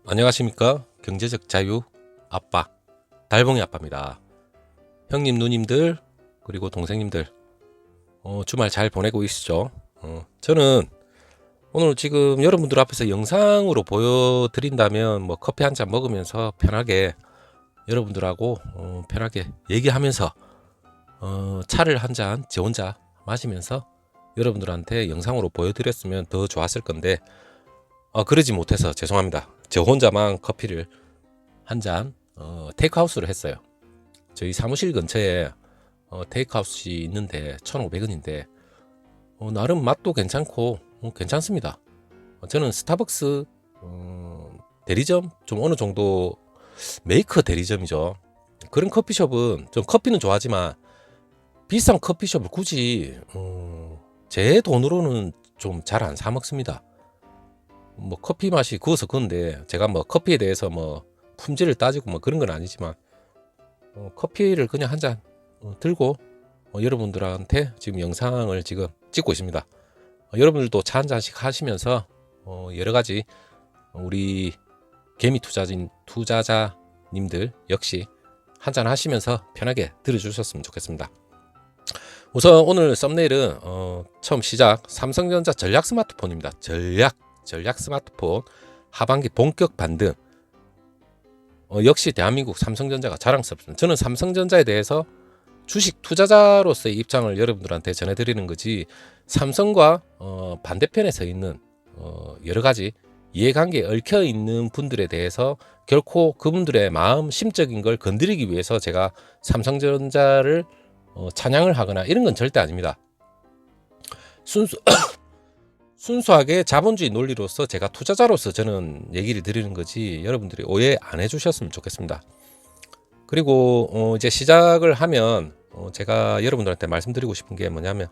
안녕하십니까? 경제적 자유 아빠 달봉이 아빠입니다. 형님 누님들 그리고 동생님들 주말 잘 보내고 계시죠? 저는 오늘 지금 여러분들 앞에서 영상으로 보여드린다면 뭐 커피 한 잔 먹으면서 편하게 여러분들하고 편하게 얘기하면서 차를 한 잔 제 혼자 마시면서 여러분들한테 영상으로 보여드렸으면 더 좋았을 건데 그러지 못해서 죄송합니다. 저 혼자만 커피를 한 잔 테이크아웃을 했어요. 저희 사무실 근처에 테이크아웃이 있는데 1,500원인데 나름 맛도 괜찮고 괜찮습니다. 저는 스타벅스 대리점 좀 어느 정도 메이커 대리점이죠. 그런 커피숍은 좀 커피는 좋아하지만 비싼 커피숍을 굳이 제 돈으로는 좀 잘 안 사 먹습니다. 뭐 커피 맛이 구워서 그런데 제가 뭐 커피에 대해서 뭐 품질을 따지고 뭐 그런 건 아니지만 커피를 그냥 한 잔 들고 여러분들한테 지금 영상을 지금 찍고 있습니다. 여러분들도 차 한 잔씩 하시면서 여러 가지 우리 개미 투자자님들 역시 한 잔 하시면서 편하게 들어주셨으면 좋겠습니다. 우선 오늘 썸네일은 처음 시작 삼성전자 전략 스마트폰입니다. 전략 스마트폰 하반기 본격 반등. 역시 대한민국 삼성전자가 자랑스럽습니다. 저는 삼성전자에 대해서 주식 투자자로서의 입장을 여러분들한테 전해드리는 거지 삼성과 반대편에 서 있는 여러 가지 이해관계에 얽혀 있는 분들에 대해서 결코 그분들의 마음 심적인 걸 건드리기 위해서 제가 삼성전자를 찬양을 하거나 이런 건 절대 아닙니다. 순수하게 자본주의 논리로서 제가 투자자로서 저는 얘기를 드리는 거지 여러분들이 오해 안 해주셨으면 좋겠습니다. 그리고 이제 시작을 하면 제가 여러분들한테 말씀드리고 싶은 게 뭐냐면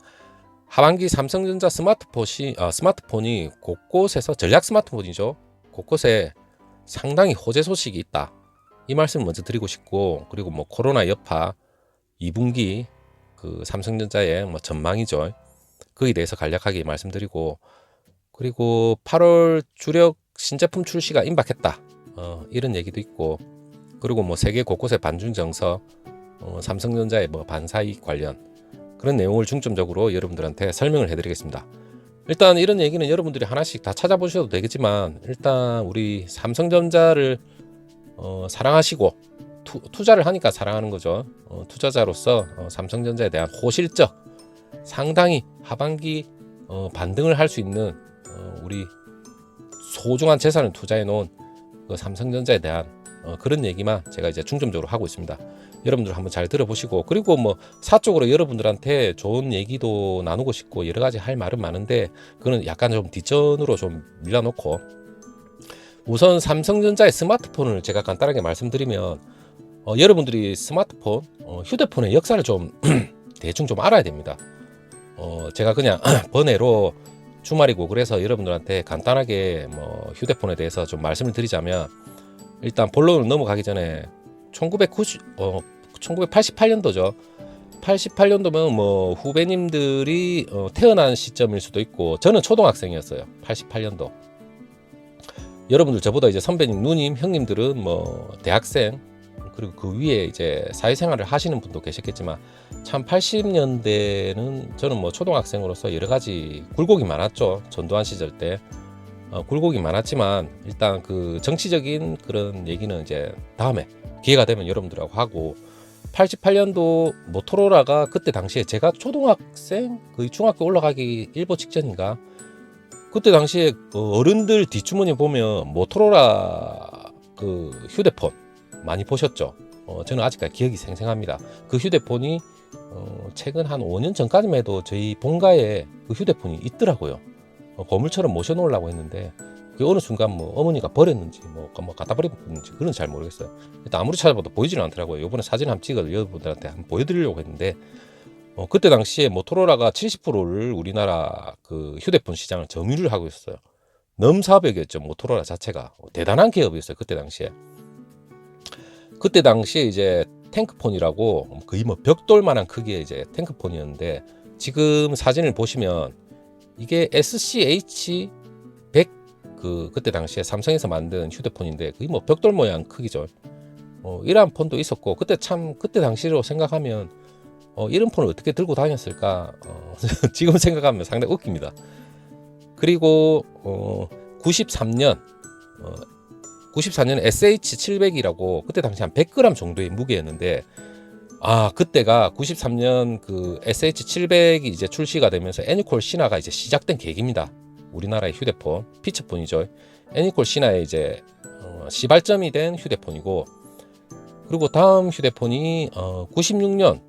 하반기 삼성전자 스마트폰이 곳곳에서 전략 스마트폰이죠. 곳곳에 상당히 호재 소식이 있다. 이 말씀을 먼저 드리고 싶고 그리고 뭐 코로나 여파 2분기 그 삼성전자의 뭐 전망이죠. 거기에 대해서 간략하게 말씀드리고 그리고 8월 주력 신제품 출시가 임박했다. 이런 얘기도 있고 그리고 뭐 세계 곳곳의 반중 정서, 삼성전자의 뭐 반사이익 관련 그런 내용을 중점적으로 여러분들한테 설명을 해드리겠습니다. 일단 이런 얘기는 여러분들이 하나씩 다 찾아보셔도 되겠지만 일단 우리 삼성전자를 사랑하시고 투자를 하니까 사랑하는 거죠. 투자자로서 삼성전자에 대한 호실적 상당히 하반기 반등을 할 수 있는 우리 소중한 재산을 투자해 놓은 그 삼성전자에 대한 그런 얘기만 제가 이제 중점적으로 하고 있습니다. 여러분들 한번 잘 들어보시고 그리고 뭐 사적으로 여러분들한테 좋은 얘기도 나누고 싶고 여러 가지 할 말은 많은데 그거는 약간 좀 뒷전으로 좀 밀어놓고 우선 삼성전자의 스마트폰을 제가 간단하게 말씀드리면 여러분들이 스마트폰 휴대폰의 역사를 좀 대충 좀 알아야 됩니다. 제가 그냥 번외로 주말이고 그래서 여러분들한테 간단하게 뭐 휴대폰에 대해서 좀 말씀을 드리자면 일단 본론을 넘어가기 전에 1988년도죠. 88년도면 뭐 후배님들이 태어난 시점일 수도 있고 저는 초등학생이었어요. 88년도. 여러분들 저보다 이제 선배님, 누님, 형님들은 뭐 대학생 그리고 그 위에 이제 사회생활을 하시는 분도 계셨겠지만 참 80년대는 저는 뭐 초등학생으로서 여러 가지 굴곡이 많았죠. 전두환 시절 때 굴곡이 많았지만 일단 그 정치적인 그런 얘기는 이제 다음에 기회가 되면 여러분들하고 하고 88년도 모토로라가 그때 당시에 제가 초등학생 거의 중학교 올라가기 일보 직전인가 그때 당시에 어른들 뒷주머니 보면 모토로라 그 휴대폰 많이 보셨죠? 저는 아직까지 기억이 생생합니다. 그 휴대폰이 최근 한 5년 전까지만 해도 저희 본가에 그 휴대폰이 있더라고요. 보물처럼 모셔놓으려고 했는데 그게 어느 순간 뭐 어머니가 버렸는지 뭐 갖다 버렸는지 그건 잘 모르겠어요. 일단 아무리 찾아봐도 보이지는 않더라고요. 이번에 사진 한번 찍어 여러분들한테 한번 보여드리려고 했는데 그때 당시에 모토로라가 70%를 우리나라 그 휴대폰 시장을 점유를 하고 있었어요. 넘사벽이었죠. 모토로라 자체가 대단한 기업이었어요. 그때 당시에 이제 탱크폰이라고 거의 뭐 벽돌만한 크기의 이제 탱크폰이었는데 지금 사진을 보시면 이게 SCH100 그때 당시에 삼성에서 만든 휴대폰인데 거의 뭐 벽돌 모양 크기죠. 이러한 폰도 있었고 그때 당시로 생각하면 이런 폰을 어떻게 들고 다녔을까 지금 생각하면 상당히 웃깁니다. 그리고 93년 94년 SH700이라고 그때 당시 한 100g 정도의 무게였는데 그때가 93년 그 SH700이 이제 출시가 되면서 애니콜 신화가 이제 시작된 계기입니다. 우리나라의 휴대폰 피처폰이죠. 애니콜 신화의 이제 시발점이 된 휴대폰이고, 그리고 다음 휴대폰이 96년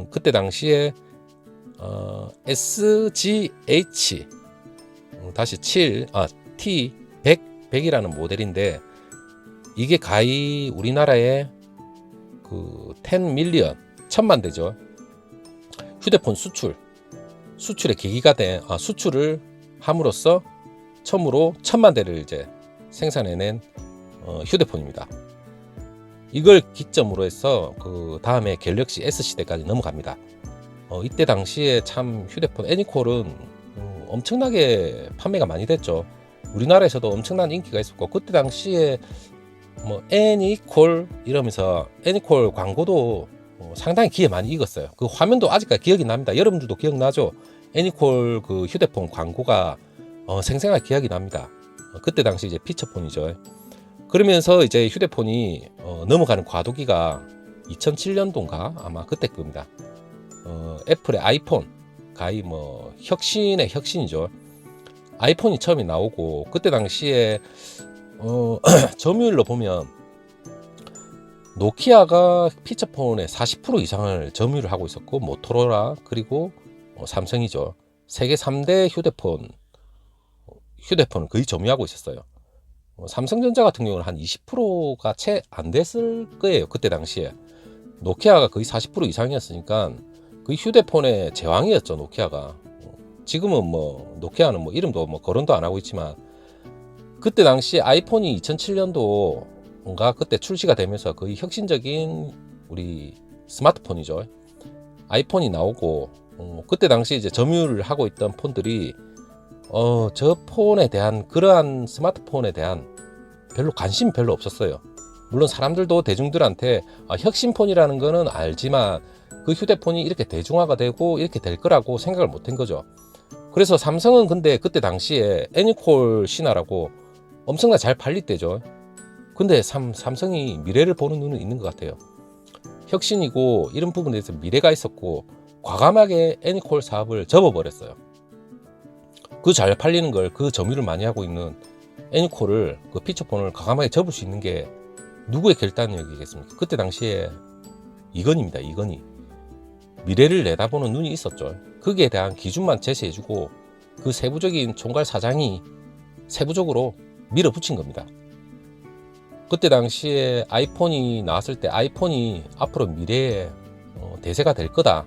그때 당시에 SGH 다시 T100이라는 모델인데, 이게 가히 우리나라에 그 10밀리언 1000만 대죠. 휴대폰 수출의 계기가 된 수출을 함으로써 처음으로 1000만 대를 이제 생산해낸 휴대폰입니다. 이걸 기점으로 해서 그 다음에 갤럭시 S 시대까지 넘어갑니다. 이때 당시에 참 휴대폰 애니콜은 엄청나게 판매가 많이 됐죠. 우리나라에서도 엄청난 인기가 있었고, 그때 당시에 뭐 애니콜 이러면서 애니콜 광고도 상당히 귀에 많이 익었어요. 그 화면도 아직까지 기억이 납니다. 여러분들도 기억나죠? 애니콜 그 휴대폰 광고가 생생하게 기억이 납니다. 그때 당시 이제 피처폰이죠. 그러면서 이제 휴대폰이 넘어가는 과도기가 2007년도인가 아마 그때 겁니다. 애플의 아이폰 가히 뭐 혁신의 혁신이죠. 아이폰이 처음에 나오고, 그때 당시에 점유율로 보면 노키아가 피처폰의 40% 이상을 점유를 하고 있었고, 모토로라 그리고 삼성이죠. 세계 3대 휴대폰을 거의 점유하고 있었어요. 삼성전자 같은 경우는 한 20%가 채 안 됐을 거예요. 그때 당시에 노키아가 거의 40% 이상이었으니까 그 휴대폰의 제왕이었죠, 노키아가. 지금은 뭐 노키아는 뭐 이름도 뭐 거론도 안 하고 있지만, 그때 당시 아이폰이 2007년도인가 그때 출시가 되면서 거의 혁신적인 우리 스마트폰이죠. 아이폰이 나오고 그때 당시 이제 점유를 하고 있던 폰들이 저 폰에 대한, 그러한 스마트폰에 대한 관심이 별로 없었어요. 물론 사람들도 대중들한테 혁신폰이라는 거는 알지만 그 휴대폰이 이렇게 대중화가 되고 이렇게 될 거라고 생각을 못한 거죠. 그래서 삼성은 근데 그때 당시에 애니콜 신화라고 엄청나게 잘 팔릴 때죠. 근데 삼성이 미래를 보는 눈은 있는 것 같아요. 혁신이고 이런 부분에 대해서 미래가 있었고 과감하게 애니콜 사업을 접어버렸어요. 그 잘 팔리는 걸, 그 점유를 많이 하고 있는 애니콜을, 그 피처폰을 과감하게 접을 수 있는 게 누구의 결단력이겠습니까? 그때 당시에 이건희입니다. 이건희. 미래를 내다보는 눈이 있었죠. 거기에 대한 기준만 제시해주고 그 세부적인 총괄 사장이 세부적으로 밀어붙인 겁니다. 그때 당시에 아이폰이 나왔을 때 아이폰이 앞으로 미래의 대세가 될 거다,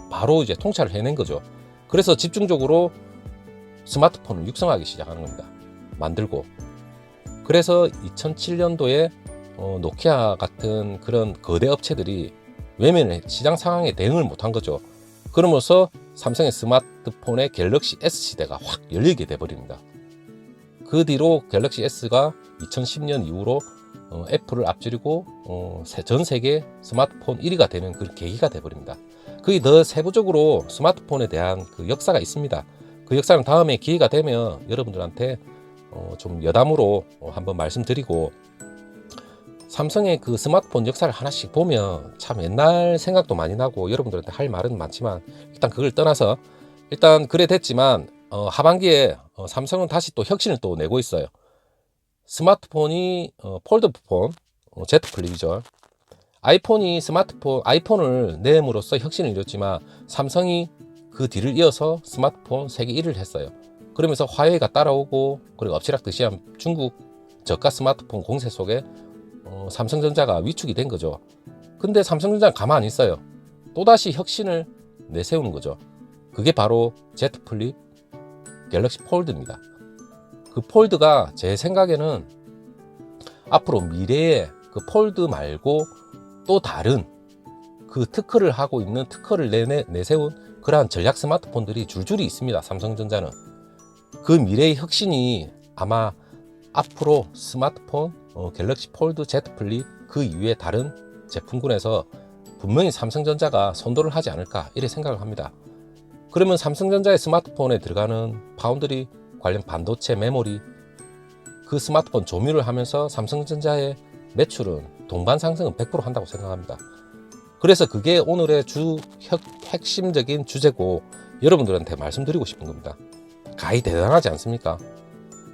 바로 이제 통찰을 해낸 거죠. 그래서 집중적으로 스마트폰을 육성하기 시작하는 겁니다. 만들고. 그래서 2007년도에 노키아 같은 그런 거대 업체들이 외면의 시장 상황에 대응을 못한 거죠. 그러면서 삼성의 스마트폰의 갤럭시 S 시대가 확 열리게 돼버립니다. 그 뒤로 갤럭시 S가 2010년 이후로 애플을 앞지르고 전 세계 스마트폰 1위가 되는 그 계기가 돼버립니다. 그게 더 세부적으로 스마트폰에 대한 그 역사가 있습니다. 그 역사는 다음에 기회가 되면 여러분들한테 좀 여담으로 한번 말씀드리고, 삼성의 그 스마트폰 역사를 하나씩 보면 참 옛날 생각도 많이 나고 여러분들한테 할 말은 많지만, 일단 그걸 떠나서 일단 그래 됐지만 하반기에 삼성은 다시 또 혁신을 또 내고 있어요. 스마트폰이 폴드폰 Z 플립이죠. 아이폰을 내므로써 혁신을 이뤘지만 삼성이 그 뒤를 이어서 스마트폰 세계 1위를 했어요. 그러면서 화웨이가 따라오고, 그리고 엎치락뒤치한 중국 저가 스마트폰 공세 속에 삼성전자가 위축이 된 거죠. 근데 삼성전자는 가만 안 있어요. 또다시 혁신을 내세우는 거죠. 그게 바로 Z 플립 갤럭시 폴드입니다. 그 폴드가 제 생각에는 앞으로 미래에 그 폴드 말고 또 다른 그 특허를 내세운 그러한 전략 스마트폰들이 줄줄이 있습니다. 삼성전자는. 그 미래의 혁신이 아마 앞으로 스마트폰, 갤럭시 폴드 Z 플립 그 이후에 다른 제품군에서 분명히 삼성전자가 선도를 하지 않을까 이렇게 생각을 합니다. 그러면 삼성전자의 스마트폰에 들어가는 파운드리 관련 반도체 메모리 그 스마트폰 조밀을 하면서 삼성전자의 매출은 동반 상승은 100% 한다고 생각합니다. 그래서 그게 오늘의 핵심적인 주제고 여러분들한테 말씀드리고 싶은 겁니다. 가히 대단하지 않습니까?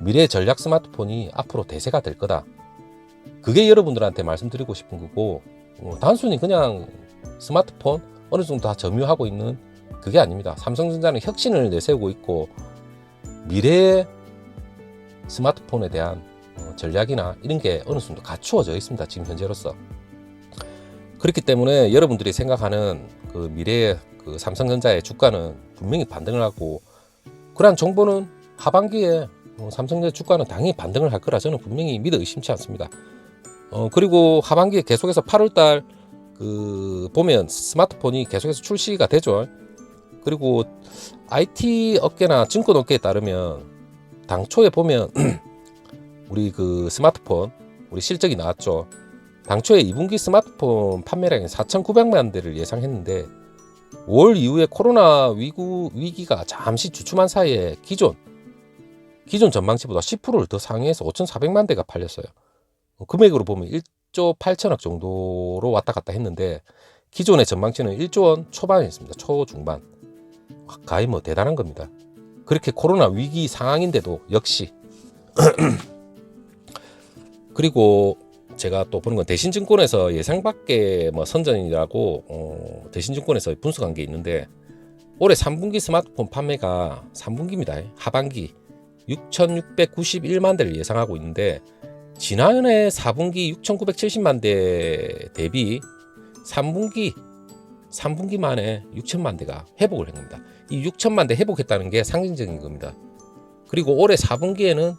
미래의 전략 스마트폰이 앞으로 대세가 될 거다. 그게 여러분들한테 말씀드리고 싶은 거고 단순히 그냥 스마트폰 어느 정도 다 점유하고 있는 그게 아닙니다. 삼성전자는 혁신을 내세우고 있고 미래의 스마트폰에 대한 전략이나 이런 게 어느 정도 갖추어져 있습니다. 지금 현재로서. 그렇기 때문에 여러분들이 생각하는 그 미래의 그 삼성전자의 주가는 분명히 반등을 하고 그러한 정보는 하반기에 삼성전자 주가는 당연히 반등을 할 거라 저는 분명히 믿어 의심치 않습니다. 그리고 하반기에 계속해서 8월달 그 보면 스마트폰이 계속해서 출시가 되죠. 그리고 IT 업계나 증권 업계에 따르면 당초에 보면 우리 그 스마트폰 우리 실적이 나왔죠. 당초에 2분기 스마트폰 판매량이 4,900만 대를 예상했는데 5월 이후에 코로나 위기가 잠시 주춤한 사이에 기존 전망치보다 10%를 더 상회해서 5,400만 대가 팔렸어요. 금액으로 보면 1조 8천억 정도로 왔다 갔다 했는데 기존의 전망치는 1조 원 초반에 있습니다. 초중반. 가히 뭐 대단한 겁니다. 그렇게 코로나 위기 상황인데도 역시 그리고 제가 또 보는 건 대신증권에서 예상 밖의 뭐 선전이라고 대신증권에서 분석한 게 있는데 올해 3분기 스마트폰 판매가 3분기입니다. 하반기 6,691만 대를 예상하고 있는데 지난해 4분기 6,970만 대 대비 3분기 만에 6천만 대가 회복을 한 겁니다. 이 6천만 대 회복했다는 게 상징적인 겁니다. 그리고 올해 4분기에는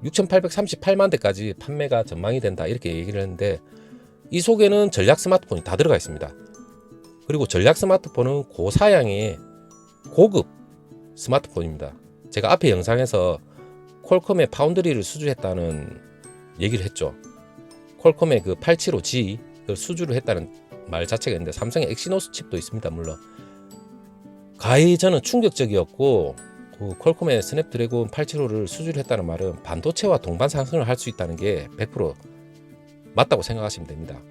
6,838만 대까지 판매가 전망이 된다 이렇게 얘기를 했는데 이 속에는 전략 스마트폰이 다 들어가 있습니다. 그리고 전략 스마트폰은 고사양의 고급 스마트폰입니다. 제가 앞에 영상에서 퀄컴의 파운드리를 수주했다는 얘기를 했죠. 퀄컴의 그 875G를 수주를 했다는 말 자체가 있는데 삼성의 엑시노스 칩도 있습니다. 물론 가히 저는 충격적이었고 그 퀄컴의 스냅드래곤 875를 수주를 했다는 말은 반도체와 동반 상승을 할 수 있다는 게 100% 맞다고 생각하시면 됩니다.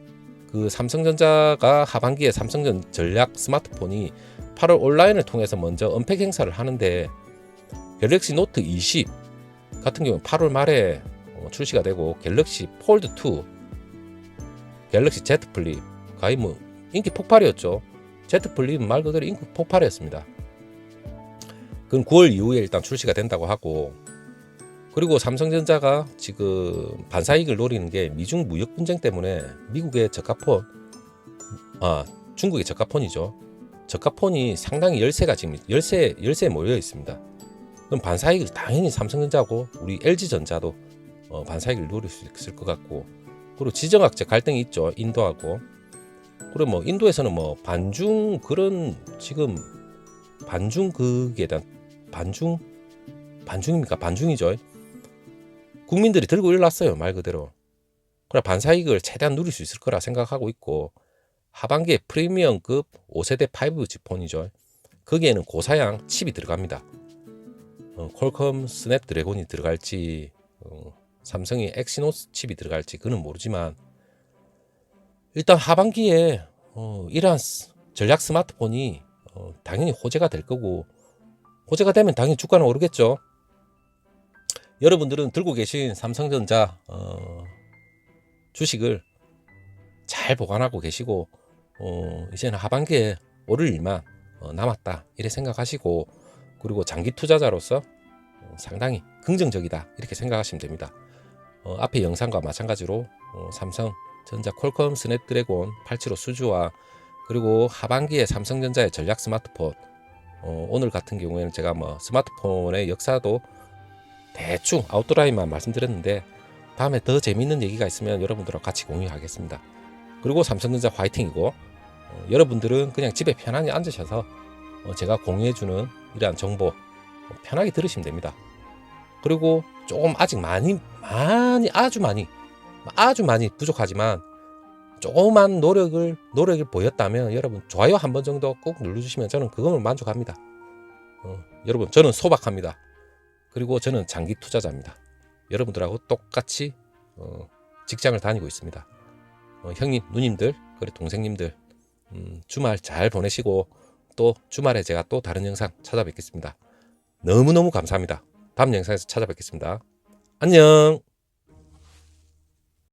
그 삼성전자가 하반기에 삼성전 전략 스마트폰이 8월 온라인을 통해서 먼저 언팩 행사를 하는데 갤럭시 노트 20 같은 경우는 8월 말에 출시가 되고 갤럭시 폴드 2, 갤럭시 Z 플립 가히 뭐 인기 폭발이었죠. Z 플립은 말 그대로 인기 폭발이었습니다. 그건 9월 이후에 일단 출시가 된다고 하고 그리고 삼성전자가 지금 반사이익을 노리는 게 미중 무역 분쟁 때문에 미국의 저가폰, 중국의 저가폰이죠. 저가폰이 상당히 열세가 지금 열세에 몰려 있습니다. 그럼 반사이익을 당연히 삼성전자고 우리 LG전자도 반사이익을 노릴 수 있을 것 같고 그리고 지정학적 갈등이 있죠. 인도하고 그리고 뭐 인도에서는 뭐 반중 그런 지금 반중 그에 대한 반중입니까? 반중이죠. 국민들이 들고 일어났어요. 말 그대로. 그래 반사이익을 최대한 누릴 수 있을 거라 생각하고 있고 하반기에 프리미엄급 5세대 5G 폰이죠. 거기에는 고사양 칩이 들어갑니다. 퀄컴 스냅드래곤이 들어갈지 삼성이 엑시노스 칩이 들어갈지 그는 모르지만 일단 하반기에 이러한 전략 스마트폰이 당연히 호재가 될 거고 호재가 되면 당연히 주가는 오르겠죠. 여러분들은 들고 계신 삼성전자 주식을 잘 보관하고 계시고 이제는 하반기에 오를 일만 남았다 이렇게 생각하시고 그리고 장기 투자자로서 상당히 긍정적이다 이렇게 생각하시면 됩니다. 앞의 영상과 마찬가지로 삼성전자 퀄컴 스냅드래곤 875 수주와 그리고 하반기에 삼성전자의 전략 스마트폰 오늘 같은 경우에는 제가 뭐 스마트폰의 역사도 대충 아웃라인만 말씀드렸는데 다음에 더 재밌는 얘기가 있으면 여러분들과 같이 공유하겠습니다. 그리고 삼성전자 화이팅이고 여러분들은 그냥 집에 편안히 앉으셔서 제가 공유해주는 이러한 정보 편하게 들으시면 됩니다. 그리고 조금 아직 많이 아주 많이 부족하지만 조그만 노력을 보였다면 여러분 좋아요 한 번 정도 꼭 눌러주시면 저는 그거면 만족합니다. 여러분 저는 소박합니다. 그리고 저는 장기 투자자입니다. 여러분들하고 똑같이 직장을 다니고 있습니다. 형님, 누님들, 그리고 동생님들 주말 잘 보내시고 또 주말에 제가 또 다른 영상 찾아뵙겠습니다. 너무너무 감사합니다. 다음 영상에서 찾아뵙겠습니다. 안녕.